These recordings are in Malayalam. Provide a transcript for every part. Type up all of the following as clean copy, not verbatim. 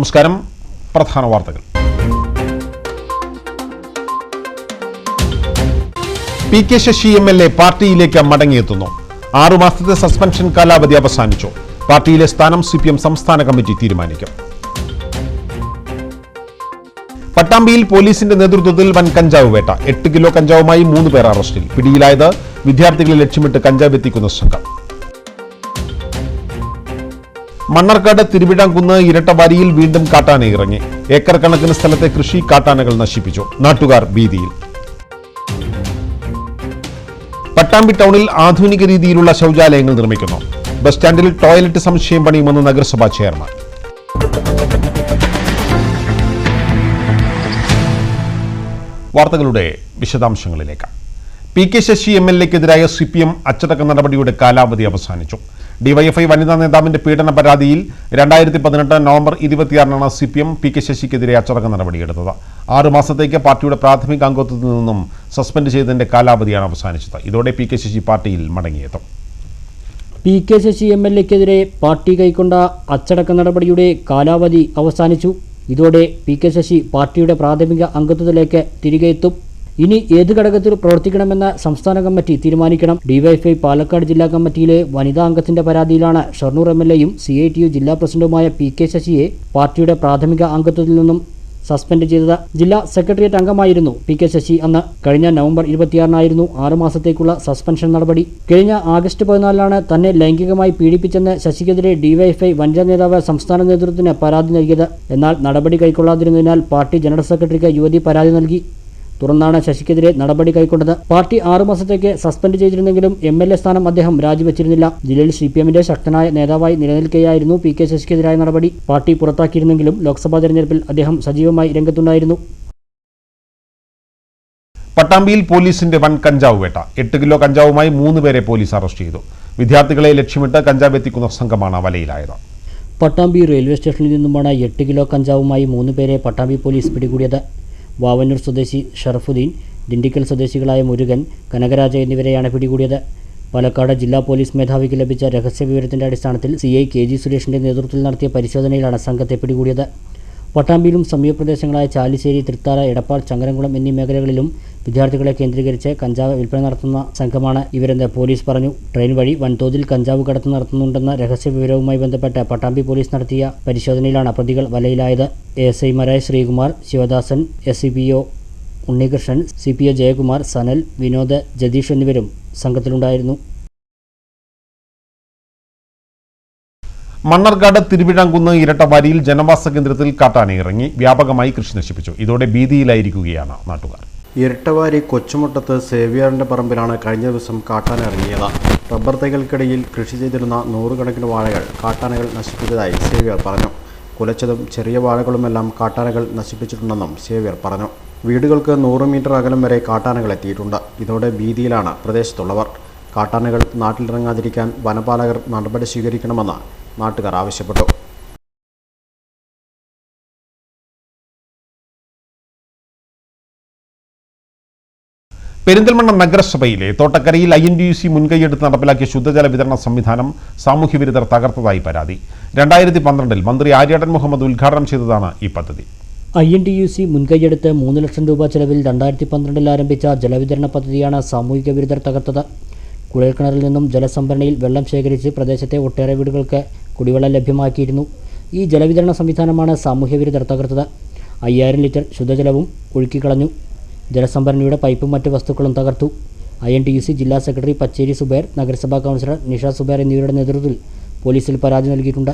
നമസ്കാരം. പ്രധാന വാർത്തകൾ. പി കെ ശശി MLA പാർട്ടിയിലേക്ക് മടങ്ങിയെത്തുന്നു. 6 മാസത്തെ സസ്പെൻഷൻ കാലാവധി അവസാനിച്ചു. പാർട്ടിയിലെ സ്ഥാനം CPM സംസ്ഥാന കമ്മിറ്റി തീരുമാനിക്കും. പട്ടാമ്പിയിൽ പോലീസിന്റെ നേതൃത്വത്തിൽ വൻ കഞ്ചാവ് വേട്ട. 8 കിലോ കഞ്ചാവുമായി 3 പേർ അറസ്റ്റിൽ. പിടിയിലായത് വിദ്യാർത്ഥികളെ ലക്ഷ്യമിട്ട് കഞ്ചാവ് എത്തിക്കുന്ന സംഘം. മണ്ണർക്കാട് തിരുവിഴാംകുന്ന് ഇരട്ടവാരിയിൽ വീണ്ടും കാട്ടാന ഇറങ്ങി. ഏക്കർ കണക്കിന് സ്ഥലത്തെ കൃഷി കാട്ടാനകൾ നശിപ്പിച്ചു. നാട്ടുകാർ ഭീതിയിൽ. പട്ടാമ്പി ടൗണിൽ ആധുനിക രീതിയിലുള്ള ശൗചാലയങ്ങൾ നിർമ്മിക്കുന്നു. ബസ് സ്റ്റാൻഡിൽ ടോയ്ലറ്റ് സമുച്ചയം പണിയുമെന്ന് നഗരസഭാ ചെയർമാൻ. വാർത്തകളുടെ വിശദാംശങ്ങളിലേക്ക്. പി കെ ശശി MLAക്കെതിരായ CPM അച്ചടക്ക നടപടിയുടെ കാലാവധി അവസാനിച്ചു. DYFI വനിതാ നേതാവിന്റെ പീഡന പരാതിയിൽ 2018 നവംബർ 26 CPM പി കെ ശശിക്കെതിരെ അച്ചടക്ക നടപടിയെടുത്തത്. 6 മാസത്തേക്ക് പാർട്ടിയുടെ പ്രാഥമിക അംഗത്വത്തിൽ നിന്നും സസ്പെൻഡ് ചെയ്തതിന്റെ കാലാവധിയാണ് അവസാനിച്ചത്. ഇതോടെ പി കെ ശശി പാർട്ടിയിൽ മടങ്ങിയെത്തും. പി കെ ശശി MLAക്കെതിരെ പാർട്ടി കൈക്കൊണ്ട അച്ചടക്ക നടപടിയുടെ കാലാവധി അവസാനിച്ചു. ഇതോടെ പി കെ ശശി പാർട്ടിയുടെ പ്രാഥമിക അംഗത്വത്തിലേക്ക് തിരികെ എത്തും. ഇനി ഏത് ഘടകത്തിൽ പ്രവർത്തിക്കണമെന്ന് സംസ്ഥാന കമ്മിറ്റി തീരുമാനിക്കണം. DYFI പാലക്കാട് ജില്ലാ കമ്മിറ്റിയിലെ വനിതാ അംഗത്തിന്റെ പരാതിയിലാണ് ഷൊർണൂർ MLAയും CITU ജില്ലാ പ്രസിഡന്റുമായ പി കെ ശശിയെ പാർട്ടിയുടെ പ്രാഥമിക അംഗത്വത്തിൽ നിന്നും സസ്പെൻഡ് ചെയ്തത്. ജില്ലാ സെക്രട്ടേറിയറ്റ് അംഗമായിരുന്നു പി കെ ശശി അന്ന്. കഴിഞ്ഞ നവംബർ 26 6 മാസത്തേക്കുള്ള സസ്പെൻഷൻ നടപടി. കഴിഞ്ഞ ആഗസ്റ്റ് 14 തന്നെ ലൈംഗികമായി പീഡിപ്പിച്ചെന്ന് ശശിക്കെതിരെ DYFI വനിതാ നേതാവ് സംസ്ഥാന നേതൃത്വത്തിന് പരാതി നൽകിയത്. എന്നാൽ നടപടി കൈക്കൊള്ളാതിരുന്നതിനാൽ പാർട്ടി ജനറൽ സെക്രട്ടറിക്ക് യുവതി പരാതി നൽകി. തുടർന്നാണ് ശശിക്കെതിരെ നടപടി കൈക്കൊണ്ടത്. പാർട്ടി 6 മാസത്തേക്ക് സസ്പെൻഡ് ചെയ്തിരുന്നെങ്കിലും MLA സ്ഥാനം അദ്ദേഹം രാജിവെച്ചിരുന്നില്ല. ജില്ലയിൽ CPMന്റെ ശക്തനായ നേതാവായി നിലനിൽക്കെയായിരുന്നു പി കെ ശശിക്കെതിരായ നടപടി. പാർട്ടി പുറത്താക്കിയിരുന്നെങ്കിലും ലോക്സഭാ തെരഞ്ഞെടുപ്പിൽ അദ്ദേഹം സജീവമായി രംഗത്തുണ്ടായിരുന്നു. പട്ടാമ്പിയിൽ പോലീസിന്റെ വൻ കഞ്ചാവ് വേട്ട. 8 കിലോ കഞ്ചാവുമായി 3 പേരെ പോലീസ് അറസ്റ്റ് ചെയ്തു. വിദ്യാർത്ഥികളെ ലക്ഷ്യമിട്ട് കഞ്ചാവ് എത്തിക്കുന്ന സംഘമാണ് വലയിലായത്. പട്ടാമ്പി റെയിൽവേ സ്റ്റേഷനിൽ നിന്നുമാണ് 8 കിലോ കഞ്ചാവുമായി 3 പേരെ പട്ടാമ്പി പോലീസ് പിടികൂടിയത്. വാവന്നൂർ സ്വദേശി ഷറഫുദ്ദീൻ, ദിണ്ടിക്കൽ സ്വദേശികളായ മുരുകൻ, കനകരാജ എന്നിവരെയാണ് പിടികൂടിയത്. പാലക്കാട് ജില്ലാ പോലീസ് മേധാവിക്ക് ലഭിച്ച രഹസ്യവിവരത്തിന്റെ അടിസ്ഥാനത്തിൽ CI KG സുരേഷിന്റെ നേതൃത്വത്തിൽ നടത്തിയ പരിശോധനയിലാണ് സംഘത്തെ പിടികൂടിയത്. പട്ടാമ്പിയിലും സമീപപ്രദേശങ്ങളായ ചാലിശ്ശേരി, തൃത്താല, എടപ്പാൾ, ചങ്ങരംകുളം എന്നീ മേഖലകളിലും വിദ്യാർത്ഥികളെ കേന്ദ്രീകരിച്ച് കഞ്ചാവ് വിൽപ്പന നടത്തുന്ന സംഘമാണ് ഇവരെന്ന് പോലീസ് പറഞ്ഞു. ട്രെയിൻ വഴി വൻതോതിൽ കഞ്ചാവ് കടത്ത് നടത്തുന്നുണ്ടെന്ന രഹസ്യവിവരവുമായി ബന്ധപ്പെട്ട് പട്ടാമ്പി പോലീസ് നടത്തിയ പരിശോധനയിലാണ് പ്രതികൾ വലയിലായത്. ASIമാരായ ശ്രീകുമാർ, ശിവദാസൻ, SCPO ഉണ്ണികൃഷ്ണൻ, CPO ജയകുമാർ, സനൽ, വിനോദ്, ജതീഷ് എന്നിവരും സംഘത്തിലുണ്ടായിരുന്നു. മണ്ണർക്കാട് തിരുവിഴാംകുന്ന് ഇരട്ടവാരിയിൽ ജനവാസ കേന്ദ്രത്തിൽ കാട്ടാന ഇറങ്ങി വ്യാപകമായി കൃഷി നശിപ്പിച്ചു. ഇതോടെ ഭീതിയിലായിരിക്കുകയാണ് നാട്ടുകാർ. ഇരട്ടവാരി കൊച്ചുമുട്ടത്ത് സേവ്യറിന്റെ പറമ്പിലാണ് കഴിഞ്ഞ ദിവസം കാട്ടാന ഇറങ്ങിയത്. റബ്ബർ തൈകൾക്കിടയിൽ കൃഷി ചെയ്തിരുന്ന 100 കണക്കിന് വാഴകൾ കാട്ടാനകൾ നശിപ്പിച്ചതായി സേവ്യർ പറഞ്ഞു. കുലച്ചതും ചെറിയ വാഴകളുമെല്ലാം കാട്ടാനകൾ നശിപ്പിച്ചിട്ടുണ്ടെന്നും സേവ്യർ പറഞ്ഞു. വീടുകൾക്ക് 100 മീറ്റർ അകലം വരെ കാട്ടാനകൾ എത്തിയിട്ടുണ്ട്. ഇതോടെ ഭീതിയിലാണ് പ്രദേശത്തുള്ളവർ. കാട്ടാനകൾ നാട്ടിലിറങ്ങാതിരിക്കാൻ വനപാലകർ നടപടി സ്വീകരിക്കണമെന്ന് നാട്ടുകാർ ആവശ്യപ്പെട്ടു. പെരിന്തൽമണ്ണ നഗരസഭയിലെ തോട്ടക്കരയിൽ INTUC മുൻകൈയെടുത്ത് നടപ്പിലാക്കിയ ശുദ്ധജല വിതരണ സംവിധാനം സാമൂഹ്യവിരുദ്ധർ തകർത്തതായി പരാതി. 2012 മന്ത്രി ആര്യാടൻ മുഹമ്മദ് ഉദ്ഘാടനം ചെയ്തതാണ് ഈ പദ്ധതി. INTUC മുൻകൈയെടുത്ത് 3 ലക്ഷം രൂപ ചെലവിൽ 2012 ആരംഭിച്ച ജലവിതരണ പദ്ധതിയാണ് സാമൂഹിക വിരുദ്ധർ തകർത്തത്. കുഴൽക്കിണറിൽ നിന്നും ജലസംഭരണിയിൽ വെള്ളം ശേഖരിച്ച് പ്രദേശത്തെ ഒട്ടേറെ വീടുകൾക്ക് കുടിവെള്ളം ലഭ്യമാക്കിയിരുന്നു. ഈ ജലവിതരണ സംവിധാനമാണ് സാമൂഹ്യ വിരുദ്ധർ തകർത്തത്. 5000 ലിറ്റർ ശുദ്ധജലവും ഒഴുക്കിക്കളഞ്ഞു. ജലസംഭരണിയുടെ പൈപ്പും മറ്റ് വസ്തുക്കളും തകർത്തു. INTUC ജില്ലാ സെക്രട്ടറി പച്ചേരി സുബൈർ, നഗരസഭാ കൗൺസിലർ നിഷ സുബൈർ എന്നിവരുടെ നേതൃത്വത്തിൽ പോലീസിൽ പരാതി നൽകിയിട്ടുണ്ട്.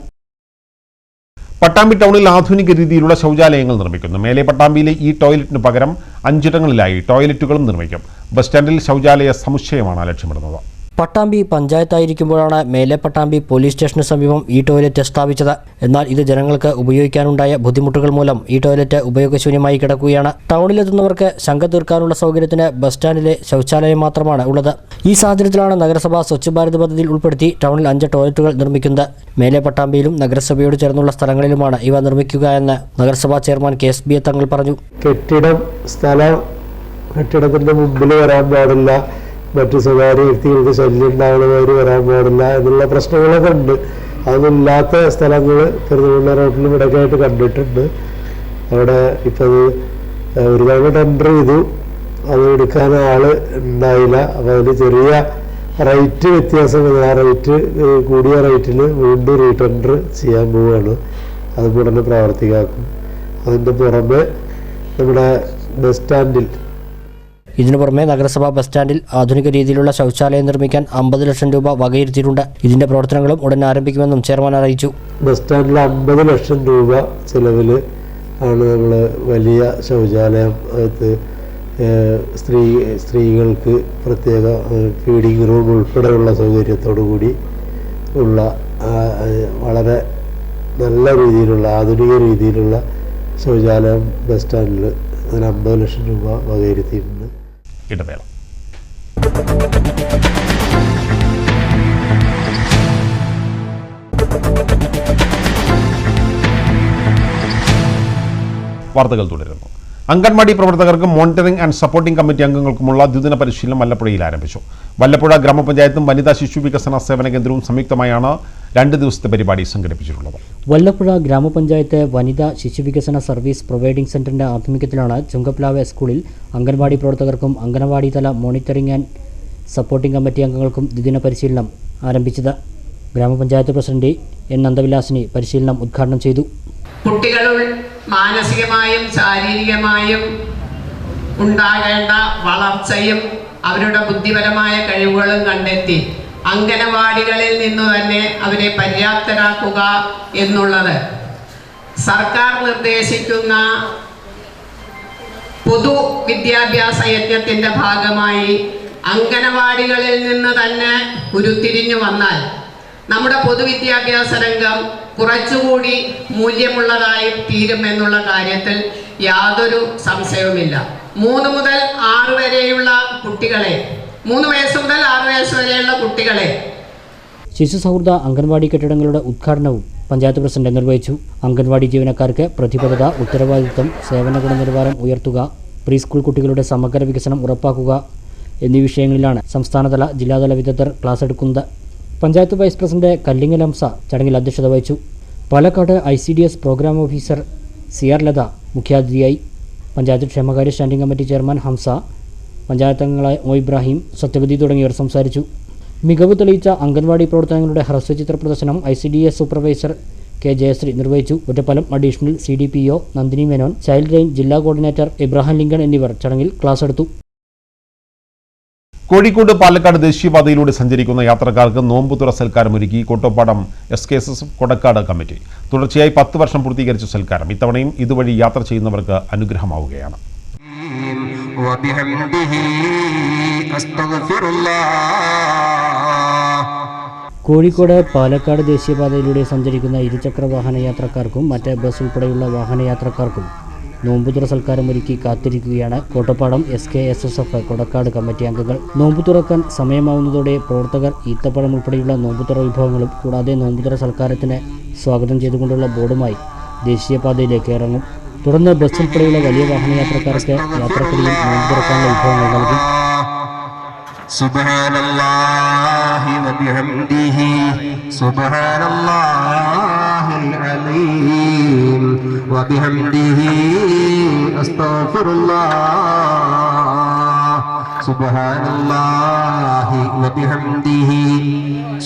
പട്ടാമ്പി ടൗണിൽ ആധുനിക രീതിയിലുള്ള ശൗചാലയങ്ങൾ നിർമ്മിക്കുന്നു. മേലെ പട്ടാമ്പിയിലെ ഈ ടോയ്ലറ്റിന് പകരം 5 ഇടങ്ങളിലായി ടോയ്ലറ്റുകളും നിർമ്മിക്കും. ബസ് സ്റ്റാൻഡിൽ ശൗചാലയ സമുച്ചയമാണ് ലക്ഷ്യമിടുന്നത്. പട്ടാമ്പി പഞ്ചായത്തായിരിക്കുമ്പോഴാണ് മേലെ പട്ടാമ്പി പോലീസ് സ്റ്റേഷന് സമീപം ഈ ടോയ്ലറ്റ് സ്ഥാപിച്ചത്. എന്നാൽ ഇത് ജനങ്ങൾക്ക് ഉപയോഗിക്കാനുണ്ടായ ബുദ്ധിമുട്ടുകൾ മൂലം ഈ ടോയ്ലറ്റ് ഉപയോഗശൂന്യമായി കിടക്കുകയാണ്. ടൗണിലെത്തുന്നവർക്ക് ശങ്ക തീർക്കാനുള്ള സൗകര്യത്തിന് ബസ് സ്റ്റാൻഡിലെ ശൗചാലയം മാത്രമാണ് ഉള്ളത്. ഈ സാഹചര്യത്തിലാണ് നഗരസഭ സ്വച്ഛ് ഭാരത് പദ്ധതിയിൽ ഉൾപ്പെടുത്തി ടൗണിൽ 5 ടോയ്ലറ്റുകൾ നിർമ്മിക്കുന്നത്. മേലെ പട്ടാമ്പിയിലും നഗരസഭയോട് ചേർന്നുള്ള സ്ഥലങ്ങളിലുമാണ് ഇവ നിർമ്മിക്കുക എന്ന് നഗരസഭാ ചെയർമാൻ KSB തങ്ങൾ പറഞ്ഞു. കെട്ടിടത്തിന്റെ മുമ്പിൽ വരാൻ പാടില്ല, മറ്റു സ്വകാര്യ വ്യക്തികൾക്ക് ശല്യം ഉണ്ടാവുന്നവർ വരാൻ പാടില്ല എന്നുള്ള പ്രശ്നങ്ങളൊക്കെ ഉണ്ട്. അതില്ലാത്ത സ്ഥലങ്ങൾ പെരുന്തൽമണ്ണ റോഡിലും ഇവിടെയൊക്കെ ആയിട്ട് കണ്ടിട്ടുണ്ട്. അവിടെ ഇപ്പോൾ അത് ഒരു തവണ ടെൻഡർ ചെയ്തു, അത് എടുക്കാൻ ആൾ ഉണ്ടായില്ല. അപ്പോൾ അതിന് ചെറിയ റേറ്റ് വ്യത്യാസം വന്നു. ആ റേറ്റ് കൂടിയ റേറ്റിൽ വീണ്ടും റീടെൻഡർ ചെയ്യാൻ പോവുകയാണ്. അത് ഉടനെ പ്രാവർത്തികമാക്കും. അതിൻ്റെ പുറമെ നമ്മുടെ ബസ് സ്റ്റാൻഡിൽ ഇതിനു പുറമെ നഗരസഭാ ബസ് സ്റ്റാൻഡിൽ ആധുനിക രീതിയിലുള്ള ശൗചാലയം നിർമ്മിക്കാൻ 50 ലക്ഷം രൂപ വകയിരുത്തിയിട്ടുണ്ട്. ഇതിന്റെ പ്രവർത്തനങ്ങളും ഉടൻ ആരംഭിക്കുമെന്നും ചെയർമാൻ അറിയിച്ചു. ബസ് സ്റ്റാൻഡിൽ 50 ലക്ഷം രൂപ ചിലവിൽ ആണ് നമ്മൾ വലിയ ശൗചാലയം, അത് സ്ത്രീകൾക്ക് പ്രത്യേക ഫീഡിങ് റൂം ഉൾപ്പെടെയുള്ള സൗകര്യത്തോടു കൂടി ഉള്ള വളരെ നല്ല രീതിയിലുള്ള ആധുനിക രീതിയിലുള്ള ശൗചാലയം ബസ് സ്റ്റാൻഡിൽ അതിന് 50 ലക്ഷം രൂപ വകയിരുത്തിയിട്ടുണ്ട്. ഇടവേള. വാർത്തകൾ തുടരുന്നു. അംഗൻവാടി പ്രവർത്തകർക്കും മോണിറ്ററിംഗ് ആൻഡ് സപ്പോർട്ടിംഗ് കമ്മിറ്റി അംഗങ്ങൾക്കുമുള്ള ദ്വിദിന പരിശീലനം വല്ലപ്പുഴയിൽ ആരംഭിച്ചു. വല്ലപ്പുഴ ഗ്രാമപഞ്ചായത്തും വനിതാ ശിശു വികസന സേവന കേന്ദ്രവും സംയുക്തമായാണ് 2 ദിവസത്തെ പരിപാടി സംഘടിപ്പിച്ചിട്ടുള്ളത്. വല്ലപ്പുഴ ഗ്രാമപഞ്ചായത്ത് വനിതാ ശിശു വികസന സർവീസ് പ്രൊവൈഡിംഗ് സെന്ററിന്റെ ആഭിമുഖ്യത്തിലാണ് ചുങ്കപ്ലാവ് സ്കൂളിൽ അംഗൻവാടി പ്രവർത്തകർക്കും അംഗൻവാടി തല മോണിറ്ററിംഗ് ആൻഡ് സപ്പോർട്ടിംഗ് കമ്മിറ്റി അംഗങ്ങൾക്കും ദ്വിദിന പരിശീലനം ആരംഭിച്ചത്. ഗ്രാമപഞ്ചായത്ത് പ്രസിഡന്റ് എൻ നന്ദവിലാസിനി പരിശീലനം ഉദ്ഘാടനം ചെയ്തു. കുട്ടികളിൽ മാനസികമായും ശാരീരികമായും ഉണ്ടാകേണ്ട വളർച്ചയും അവരുടെ ബുദ്ധിപരമായ കഴിവുകളും കണ്ടെത്തി അംഗനവാടികളിൽ നിന്നു തന്നെ അവരെ പര്യാപ്തരാക്കുക എന്നുള്ളത് സർക്കാർ നിർദ്ദേശിക്കുന്ന പൊതു വിദ്യാഭ്യാസ യജ്ഞത്തിൻ്റെ ഭാഗമായി അംഗനവാടികളിൽ നിന്ന് തന്നെ ഉരുത്തിരിഞ്ഞു വന്നാൽ നമ്മുടെ പൊതുവിദ്യാഭ്യാസ രംഗം കുറച്ചുകൂടി മൂല്യമുള്ളതായി തീരുമെന്നുള്ള കാര്യത്തിൽ യാതൊരു സംശയവുമില്ല. 3 മുതൽ 6 വരെയുള്ള കുട്ടികളെ 3 വയസ്സ് മുതൽ 6 വയസ്സ് വരെയുള്ള കുട്ടികളെ ശിശു സൗഹൃദ അംഗൻവാടി കെട്ടിടങ്ങളുടെ ഉദ്ഘാടനവും പഞ്ചായത്ത് പ്രസിഡന്റ് നിർവഹിച്ചു. അംഗൻവാടി ജീവനക്കാർക്ക് പ്രതിബദ്ധത, ഉത്തരവാദിത്വം, സേവന ഗുണനിലവാരം ഉയർത്തുക, പ്രീ സ്കൂൾ കുട്ടികളുടെ സമഗ്ര വികസനം ഉറപ്പാക്കുക എന്നീ വിഷയങ്ങളിലാണ് സംസ്ഥാനതല ജില്ലാതല വിദഗ്ധർ ക്ലാസ് എടുക്കുന്നത്. പഞ്ചായത്ത് വൈസ് പ്രസിഡന്റ് കല്ലിങ്ങൽ ഹംസ ചടങ്ങിൽ അധ്യക്ഷത വഹിച്ചു. Palakkad ICDS programme officer CR Latha മുഖ്യാതിഥിയായി. പഞ്ചായത്ത് ക്ഷേമകാര്യ standing committee chairman Hamsa, panchayat അംഗങ്ങളായ ഇബ്രാഹിം, സത്യവതി തുടങ്ങിയവർ സംസാരിച്ചു. മികവ് തെളിയിച്ച അംഗൻവാടി പ്രവർത്തനങ്ങളുടെ ഹ്രസ്വചിത്ര പ്രദർശനം ICDS സൂപ്പർവൈസർ K ജയശ്രീ നിർവഹിച്ചു. Ottapalam additional CDPO Nandini Menon, child line ജില്ലാ കോർഡിനേറ്റർ ഇബ്രാഹിം ലിങ്കൺ എന്നിവർ ചടങ്ങിൽ ക്ലാസ് എടുത്തു. കോഴിക്കോട് പാലക്കാട് ദേശീയപാതയിലൂടെ സഞ്ചരിക്കുന്ന യാത്രക്കാർക്ക് നോമ്പുതുറ സൽക്കാരം ഒരുക്കി കോട്ടോപ്പാടം SKSS കൊടക്കാട് കമ്മിറ്റി. തുടർച്ചയായി 10 വർഷം പൂർത്തീകരിച്ച സൽക്കാരം ഇത്തവണയും ഇതുവഴി യാത്ര ചെയ്യുന്നവർക്ക് അനുഗ്രഹമാവുകയാണ്. കോഴിക്കോട് പാലക്കാട് ദേശീയപാതയിലൂടെ സഞ്ചരിക്കുന്ന ഇരുചക്ര വാഹന യാത്രക്കാർക്കും മറ്റ് ബസ് ഉൾപ്പെടെയുള്ള വാഹനയാത്രക്കാർക്കും നോമ്പുതുറ സൽക്കാരം ഒരുക്കി കാത്തിരിക്കുകയാണ് കോട്ടപ്പാടം SKSSF കൊടക്കാട് കമ്മിറ്റി അംഗങ്ങൾ. നോമ്പു തുറക്കാൻ സമയമാവുന്നതോടെ പ്രവർത്തകർ ഈത്തപ്പഴം ഉൾപ്പെടെയുള്ള നോമ്പുതുറ വിഭവങ്ങളും കൂടാതെ നോമ്പുതുറ സൽക്കാരത്തിന് സ്വാഗതം ചെയ്തുകൊണ്ടുള്ള ബോർഡുമായി ദേശീയപാതയിലേക്ക് ഇറങ്ങും. തുടർന്ന് ബസ് ഉൾപ്പെടെയുള്ള വലിയ വാഹനയാത്രക്കാർക്ക് യാത്രക്കിടയിൽ നോമ്പു തുറക്കാനുള്ള വിഭവങ്ങൾ നൽകും. സുബ്ഹാനല്ലാഹി വബിഹംദിഹി സുബ്ഹാനല്ലാഹിൽ അലീം വബിഹംദിഹി അസ്തഗ്ഫിറുല്ലാഹ് സുബ്ഹാനല്ലാഹി വബിഹംദിഹി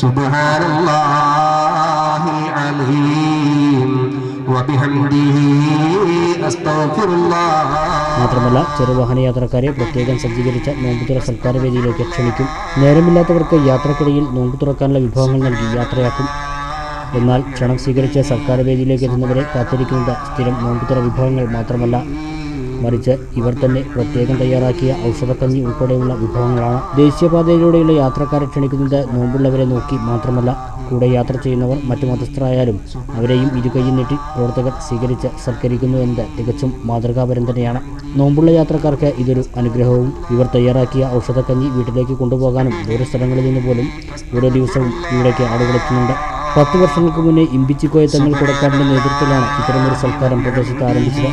സുബ്ഹാനല്ലാഹിൽ അലീം വബിഹംദിഹി അസ്തഗ്ഫിറുല്ലാഹ്. മാത്രമല്ല ചെറുവാഹന യാത്രക്കാരെ പ്രത്യേകം സജ്ജീകരിച്ച നോമ്പുതുറ സൽക്കാര വേദിയിലേക്ക് ക്ഷണിക്കും. നേരമില്ലാത്തവർക്ക് യാത്രക്കിടയിൽ നോമ്പു തുറക്കാനുള്ള വിഭവങ്ങൾ നൽകി യാത്രയാക്കും. എന്നാൽ ക്ഷണം സ്വീകരിച്ച് സർക്കാർ വേദിയിലേക്ക് എത്തുന്നവരെ കാത്തിരിക്കുന്നത് സ്ഥിരം നോമ്പുതുറ വിഭവങ്ങൾ മാത്രമല്ല, മറിച്ച് ഇവർ തന്നെ പ്രത്യേകം തയ്യാറാക്കിയ ഔഷധക്കഞ്ഞി ഉൾപ്പെടെയുള്ള വിഭവങ്ങളാണ്. ദേശീയപാതയിലൂടെയുള്ള യാത്രക്കാരെ ക്ഷണിക്കുന്നത് നോമ്പുള്ളവരെ നോക്കി മാത്രമല്ല, കൂടെ യാത്ര ചെയ്യുന്നവർ മറ്റു മതസ്ഥരായാലും അവരെയും ഇരുകൈയും നീട്ടി പ്രവർത്തകർ സ്വീകരിച്ച് സൽക്കരിക്കുന്നു എന്നത് തികച്ചും മാതൃകാപരം തന്നെയാണ്. നോമ്പുള്ള യാത്രക്കാർക്ക് ഇതൊരു അനുഗ്രഹവും. ഇവർ തയ്യാറാക്കിയ ഔഷധക്കഞ്ഞി വീട്ടിലേക്ക് കൊണ്ടുപോകാനും ദൂരസ്ഥലങ്ങളിൽ നിന്ന് പോലും ഓരോ ദിവസവും ഇവിടേക്ക് ആളുകളെത്തുന്നുണ്ട്. 10 വർഷങ്ങൾക്ക് മുന്നേ ഇമ്പിച്ചിക്കോയ തങ്ങൾ കൊടക്കാടിൻ്റെ നേതൃത്വത്തിലാണ് ഇത്തരമൊരു സൽക്കാരം പ്രദേശത്ത് ആരംഭിച്ചത്.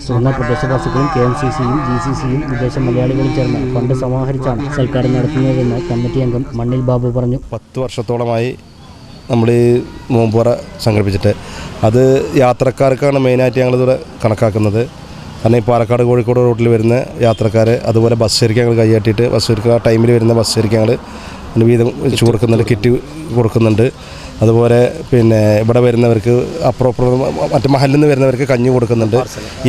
തുടർന്ന് പ്രദേശവാസികളും KMCCയും GCCയും വിദേശ മലയാളികളും ചേർന്ന് ഫണ്ട് സമാഹരിച്ചാണ് സൽക്കാരം നടത്തുന്നതെന്ന് കമ്മിറ്റി അംഗം മണ്ണിൽ ബാബു പറഞ്ഞു. 10 വർഷത്തോളമായി നമ്മൾ ഈ നോമ്പുറ സംഘടിപ്പിച്ചിട്ട്. അത് യാത്രക്കാർക്കാണ് മെയിനായിട്ട് ഞങ്ങളിവിടെ കണക്കാക്കുന്നത്. കാരണം ഈ പാലക്കാട് കോഴിക്കോട് റൂട്ടിൽ വരുന്ന യാത്രക്കാർ, അതുപോലെ ബസ് ശരിക്കും ഞങ്ങൾ കൈയാട്ടിയിട്ട് ബസ് ശരിക്കും ആ ടൈമിൽ വരുന്ന ബസ് ശരിക്കും ഞങ്ങൾ വീതം വെച്ച് കൊടുക്കുന്നുണ്ട്, കിറ്റ് കൊടുക്കുന്നുണ്ട്. അതുപോലെ പിന്നെ ഇവിടെ വരുന്നവർക്ക് അപ്പുറം മറ്റു മഹലിൽ നിന്ന് വരുന്നവർക്ക് കഞ്ഞി കൊടുക്കുന്നുണ്ട്.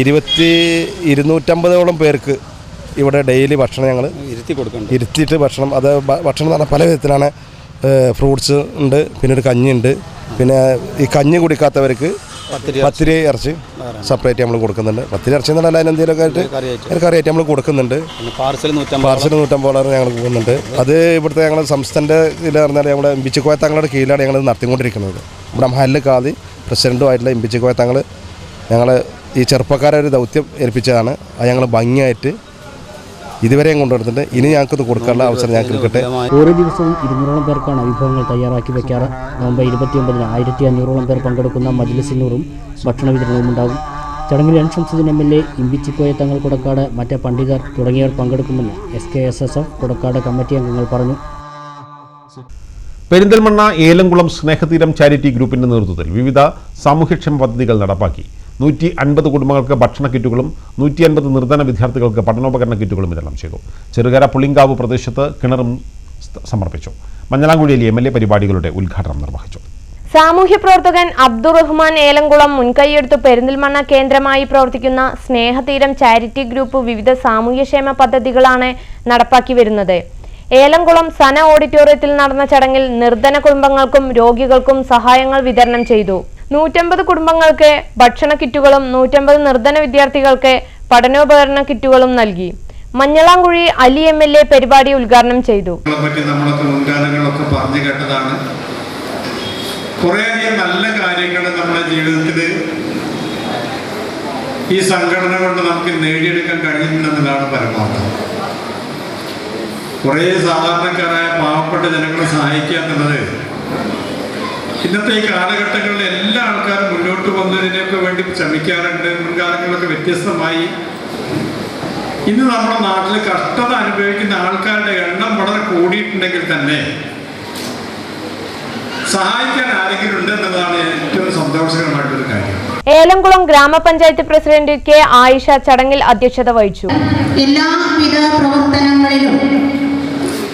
250ഓളം പേർക്ക് ഇവിടെ ഡെയിലി ഭക്ഷണം ഞങ്ങൾ ഇരുത്തിയിട്ട് ഭക്ഷണം, അത് ഭക്ഷണം എന്ന് പറഞ്ഞാൽ പല വിധത്തിലാണ്. ഫ്രൂട്ട്സ് ഉണ്ട്, പിന്നെ ഒരു കഞ്ഞിയുണ്ട്, പിന്നെ ഈ കഞ്ഞി കുടിക്കാത്തവർക്ക് പത്തിരി ഇറച്ചി സെപ്പറേറ്റ് നമ്മൾ കൊടുക്കുന്നുണ്ട്. പത്തിരി ഇറച്ചി എന്നല്ല അതിനെന്തെങ്കിലുമൊക്കെ ആയിട്ട് കറിയായിട്ട് നമ്മൾ കൊടുക്കുന്നുണ്ട്. പാർസൽ 150 ഞങ്ങൾ പോകുന്നുണ്ട്. അത് ഇവിടുത്തെ ഞങ്ങൾ സംസ്ഥാനത്തിൻ്റെ ഇതിൽ പറഞ്ഞാൽ നമ്മുടെ ഇമ്പിച്ചിക്കോയ തങ്ങളുടെ കീഴിലാണ് ഞങ്ങൾ നടത്തിക്കൊണ്ടിരിക്കുന്നത്. നമ്മുടെ മഹല്ല് ഖാദി പ്രസിഡൻറ്റുമായിട്ടുള്ള ഇമ്പിച്ചിക്കോയ തങ്ങൾ ഞങ്ങൾ ഈ ചെറുപ്പക്കാരെ ഒരു ദൗത്യം ഏൽപ്പിച്ചതാണ്. അത് ഞങ്ങൾ ഭംഗിയായിട്ട് ഇതുവരെയും കൊണ്ടുവരുന്നുണ്ട്. ഇനി ഞങ്ങൾക്കത് കൊടുക്കാനുള്ള അവസരം ഞങ്ങൾക്ക് കിട്ടട്ടെ. ഓരോ ദിവസവും 200ഓളം പേർക്കാണ് വിഭവങ്ങൾ തയ്യാറാക്കി വെക്കാറ്. നവംബർ 25-ന് 1500ഓളം പേർ പങ്കെടുക്കുന്ന മജ്ലിസിനൂറും ഭക്ഷണ വിതരണവും ഉണ്ടാകും. ചടങ്ങിൽ ശംസുദ്ദീൻ MLA, ഇമ്പിച്ചിക്കോയ തങ്ങൾ കൊടക്കാട്, മറ്റ് പണ്ഡിതർ തുടങ്ങിയവർ പങ്കെടുക്കുമെന്ന് SKSSF കൊടക്കാട് കമ്മിറ്റി അംഗങ്ങൾ പറഞ്ഞു. പെരിന്തൽമണ്ണ ഏലംകുളം സ്നേഹതീരം ചാരിറ്റി ഗ്രൂപ്പിന്റെ നേതൃത്വത്തിൽ വിവിധ സാമൂഹ്യക്ഷേമ പദ്ധതികൾ നടപ്പാക്കി. 150 കുടുംബങ്ങൾക്ക് ഭക്ഷണ കിറ്റുകളും 150 നിർധന വിദ്യാർത്ഥികൾക്ക് പഠനോപകരണ കിറ്റുകളും വിതരണം ചെയ്തു. ചെറുകര പുളിങ്കാവ് പ്രദേശത്ത് കിണറും സമർപ്പിച്ചു. മഞ്ഞളാംകുഴിയിൽ MLA പരിപാടികളുടെ ഉദ്ഘാടനം നിർവഹിച്ചു. സാമൂഹ്യ പ്രവർത്തകൻ അബ്ദുറഹ്മാൻ ഏലംകുളം മുൻകൈയെടുത്ത് പെരിന്തൽമണ്ണ കേന്ദ്രമായി പ്രവർത്തിക്കുന്ന സ്നേഹതീരം ചാരിറ്റി ഗ്രൂപ്പ് വിവിധ സാമൂഹ്യക്ഷേമ പദ്ധതികളാണ് നടപ്പാക്കി വരുന്നത്. ഏലംകുളം സന ഓഡിറ്റോറിയത്തിൽ നടന്ന ചടങ്ങിൽ നിർധന കുടുംബങ്ങൾക്കും രോഗികൾക്കും സഹായങ്ങൾ വിതരണം ചെയ്തു. 150 കുടുംബങ്ങൾക്ക് ഭക്ഷണ കിറ്റുകളും 150 നിർധന വിദ്യാർത്ഥികൾക്ക് പഠനോപകരണ കിറ്റുകളും നൽകി. മഞ്ഞളാംകുഴി അലി MLA പരിപാടി ഉദ്ഘാടനം ചെയ്തു. കുറേയധികം നല്ല കാര്യങ്ങൾ നമ്മുടെ ജീവിതത്തിൽ ഈ സംഘടന കൊണ്ട് നമുക്ക് നേടിയെടുക്കാൻ കഴിയുന്നുണ്ടെന്നതാണ് പരമാർത്ഥം. കുറേ സാധാരണക്കാരായ പാവപ്പെട്ട ജനങ്ങളെ സഹായിക്കുക എന്നുള്ളത് ഇന്നത്തെ ഈ കാലഘട്ടങ്ങളിൽ എല്ലാ ആൾക്കാരും മുന്നോട്ട് വന്നതിനൊക്കെ വേണ്ടി ശ്രമിക്കാറുണ്ട്. മുൻകാലങ്ങളിലൊക്കെ വ്യത്യസ്തമായി ഇന്ന് നമ്മുടെ നാട്ടിൽ കഷ്ടത അനുഭവിക്കുന്ന ആൾക്കാരുടെ എണ്ണം വളരെ കൂടിയിട്ടുണ്ടെങ്കിൽ തന്നെ സഹായിക്കാൻ ആരെങ്കിലും ഉണ്ട് എന്നതാണ് ഏറ്റവും സന്തോഷകരമായിട്ടൊരു കാര്യം. ഏലംകുളം ഗ്രാമപഞ്ചായത്ത് പ്രസിഡന്റ് K. ആയിഷ ചടങ്ങിൽ അധ്യക്ഷത വഹിച്ചു. എല്ലാവിധ പ്രവർത്തനങ്ങളിലും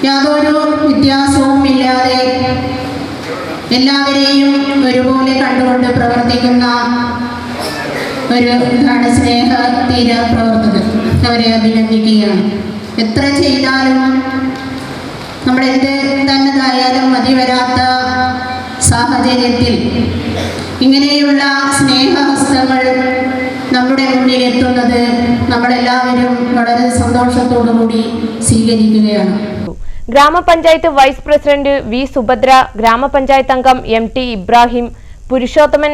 യാതൊരു വ്യത്യാസവും ഇല്ലാതെ എല്ലാവരെയും ഒരുപോലെ കണ്ടുകൊണ്ട് പ്രവർത്തിക്കുന്ന ഒരു ഇതാണ് സ്നേഹതീര പ്രവർത്തകർ. അവരെ അഭിനന്ദിക്കുകയാണ്. എത്ര ചെയ്താലും നമ്മളെന്ത് തന്നതായാലും മതി വരാത്ത സാഹചര്യത്തിൽ ഇങ്ങനെയുള്ള സ്നേഹഹസ്തങ്ങൾ നമ്മുടെ മുന്നിൽ എത്തുന്നത് നമ്മളെല്ലാവരും വളരെ സന്തോഷത്തോടു കൂടി സ്വീകരിക്കുകയാണ്. ഗ്രാമപഞ്ചായത്ത് വൈസ് പ്രസിഡന്റ് V. സുഭദ്ര, ഗ്രാമപഞ്ചായത്ത് അംഗം MT Ibrahim, Purushothaman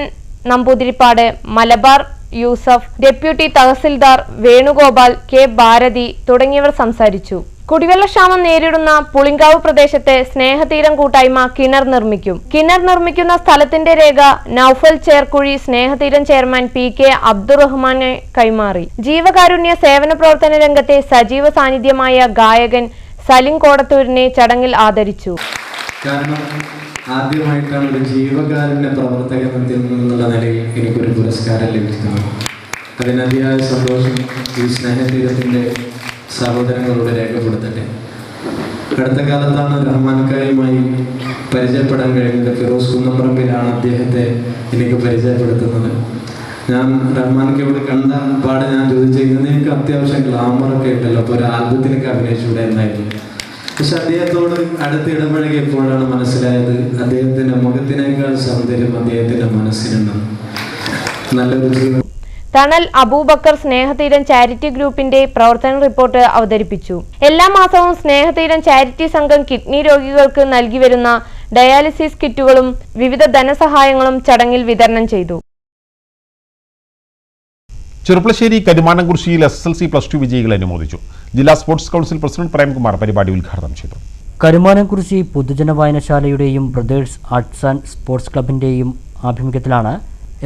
Namboothiripad, Malabar Yusuf, deputy tahsildar Venugopal, K. Bharathi തുടങ്ങിയവർ സംസാരിച്ചു. കുടിവെള്ളക്ഷാമം നേരിടുന്ന പുളിങ്കാവ് പ്രദേശത്തെ സ്നേഹതീരം കൂട്ടായ്മ കിണർ നിർമ്മിക്കും. കിണർ നിർമ്മിക്കുന്ന സ്ഥലത്തിന്റെ രേഖ നൌഫൽ ചേർക്കുഴി സ്നേഹതീരം ചെയർമാൻ PK അബ്ദുറഹ്മാനെ കൈമാറി. ജീവകാരുണ്യ സേവന പ്രവർത്തന രംഗത്തെ സജീവ സാന്നിധ്യമായ ഗായകൻ സലിം കോടത്തൂരിനെ ചടങ്ങിൽ ആദരിച്ചു. കാരണം ആദ്യമായിട്ടാണ് ഒരു ജീവകാരുണ്യ പ്രവർത്തകൻ എന്നുള്ള നിലയിൽ എനിക്കൊരു പുരസ്കാരം ലഭിക്കുന്നത്. അതിനതിയായ സന്തോഷം ഈ സ്നേഹതീരത്തിൻ്റെ സഹോദരങ്ങളോട് രേഖപ്പെടുത്തട്ടെ. അടുത്ത കാലത്താണ് റഹ്മാൻകായുമായി പരിചയപ്പെടാൻ കഴിയുന്നത്. ഫിറോസ് കുന്നംപറമ്പിലാണ് അദ്ദേഹത്തെ എനിക്ക് പരിചയപ്പെടുത്തുന്നത്. ഞാൻ റഹ്മാൻക്കയോട് കണ്ട പാടെ ഞാൻ ചോദിച്ചിരുന്നത്, എനിക്ക് അത്യാവശ്യം ഗ്ലാമറൊക്കെ ഉണ്ടല്ലോ, അപ്പോൾ ഒരു ആൽബത്തിനൊക്കെ അഭിനയിച്ചുകൂടെ എന്നായിരുന്നു. പക്ഷെ അദ്ദേഹത്തോട് അടുത്ത് ഇടപഴകിയപ്പോഴാണ് മനസ്സിലായത് അദ്ദേഹത്തിൻ്റെ മുഖത്തിനേക്കാൾ സൗന്ദര്യം അദ്ദേഹത്തിൻ്റെ മനസ്സിനുണ്ടെന്ന്. നല്ലൊരു ജീവിതം. തണൽ അബൂബക്കർ സ്നേഹതീരം ചാരിറ്റി ഗ്രൂപ്പിന്റെ പ്രവർത്തന റിപ്പോർട്ട് അവതരിപ്പിച്ചു. എല്ലാ മാസവും സ്നേഹതീരം ചാരിറ്റി സംഘം കിഡ്നി രോഗികൾക്ക് നൽകി വരുന്ന ഡയാലിസിസ് കിറ്റുകളും വിവിധ ധനസഹായങ്ങളും ചടങ്ങിൽ വിതരണം ചെയ്തു. ചെറുപ്പളശ്ശേരി കരുമാനംകുറിശ്ശിയിൽ SSLC+2 വിജയികളെ അനുമോദിച്ചു. ജില്ലാ സ്പോർട്സ് കൗൺസിൽ പ്രസിഡന്റ് പ്രേംകുമാർ പരിപാടി ഉദ്ഘാടനം ചെയ്തു. കരുമാനംകുറിശ്ശി പൊതുജന വായനശാലയുടെയും ബ്രദേഴ്സ് ആർട്സ് ആൻഡ് സ്പോർട്സ് ക്ലബിന്റെയും ആഭിമുഖ്യത്തിലാണ്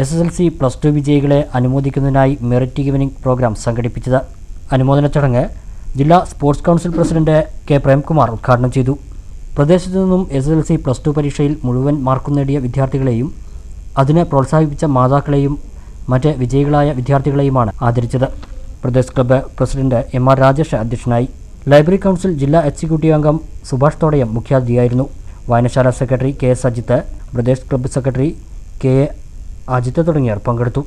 SSLC+2 വിജയികളെ അനുമോദിക്കുന്നതിനായി മെറിറ്റ് ഈവനിംഗ് പ്രോഗ്രാം സംഘടിപ്പിച്ചത്. അനുമോദന ചടങ്ങ് ജില്ലാ sports council president K. Premkumar ഉദ്ഘാടനം ചെയ്തു. പ്രദേശത്തു നിന്നും SSLC +2 പരീക്ഷയിൽ മുഴുവൻ മാർക്കും നേടിയ വിദ്യാർത്ഥികളെയും അതിനെ പ്രോത്സാഹിപ്പിച്ച മാതാക്കളെയും മറ്റ് വിജയികളായ വിദ്യാർത്ഥികളെയുമാണ് ആദരിച്ചത്. പ്രദേശ് ക്ലബ്ബ് പ്രസിഡന്റ് MR രാജേഷ് അധ്യക്ഷനായി. ലൈബ്രറി കൗൺസിൽ ജില്ലാ എക്സിക്യൂട്ടീവ് അംഗം സുഭാഷ് തോടയം മുഖ്യാതിഥിയായിരുന്നു. വായനശാല secretary KS Ajith, Pradesh club secretary KA Ajith തുടങ്ങിയവർ പങ്കെടുത്തു.